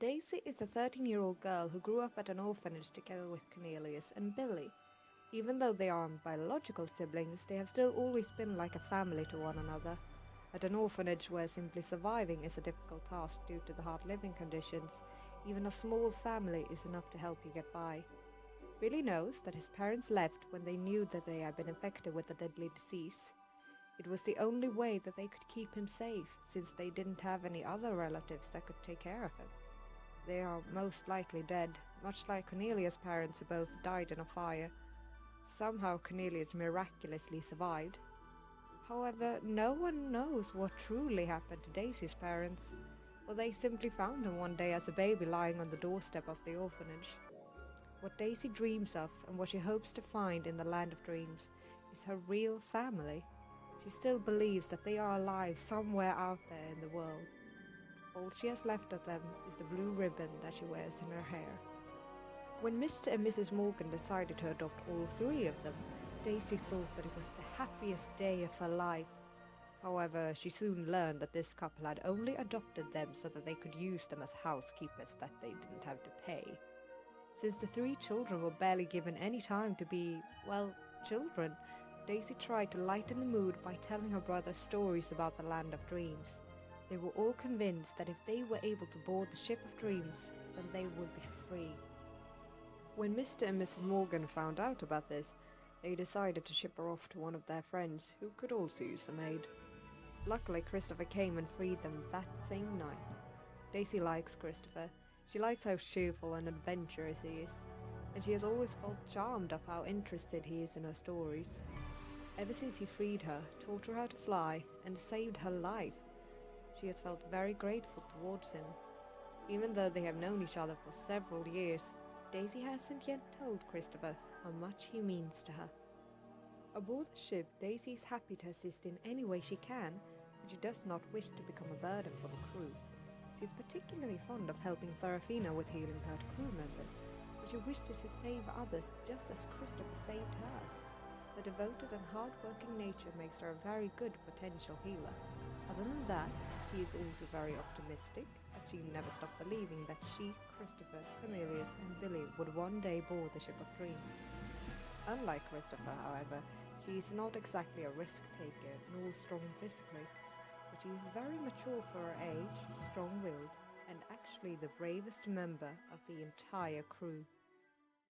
Daisy is a 13-year-old girl who grew up at an orphanage together with Cornelius and Billy. Even though they aren't biological siblings, they have still always been like a family to one another. At an orphanage where simply surviving is a difficult task due to the hard living conditions, even a small family is enough to help you get by. Billy knows that his parents left when they knew that they had been infected with a deadly disease. It was the only way that they could keep him safe, since they didn't have any other relatives that could take care of him. They are most likely dead, much like Cornelius' parents who both died in a fire. Somehow Cornelius miraculously survived. However, no one knows what truly happened to Daisy's parents, or they simply found him one day as a baby lying on the doorstep of the orphanage. What Daisy dreams of and what she hopes to find in the land of dreams is her real family. She still believes that they are alive somewhere out there in the world. All she has left of them is the blue ribbon that she wears in her hair. When Mr. and Mrs. Morgan decided to adopt all three of them, Daisy thought that it was the happiest day of her life. However, she soon learned that this couple had only adopted them so that they could use them as housekeepers that they didn't have to pay. Since the three children were barely given any time to be, well, children, Daisy tried to lighten the mood by telling her brothers stories about the land of dreams. They were all convinced that if they were able to board the ship of dreams, then they would be free. When Mr. and Mrs. Morgan found out about this, they decided to ship her off to one of their friends who could also use a maid. Luckily, Christopher came and freed them that same night. Daisy likes Christopher. She likes how cheerful and adventurous he is, and she has always felt charmed of how interested he is in her stories. Ever since he freed her, taught her how to fly, and saved her life, she has felt very grateful towards him. Even though they have known each other for several years, Daisy hasn't yet told Christopher how much he means to her. Aboard the ship, Daisy is happy to assist in any way she can, but she does not wish to become a burden for the crew. She is particularly fond of helping Serafina with healing hurt crew members, but she wishes to save others just as Christopher saved her. Her devoted and hard-working nature makes her a very good potential healer. Other than that, she is also very optimistic, as she never stopped believing that she, Christopher, Cornelius and Billy would one day board the ship of dreams. Unlike Christopher, however, she is not exactly a risk-taker nor strong physically, but she is very mature for her age, strong-willed, and actually the bravest member of the entire crew.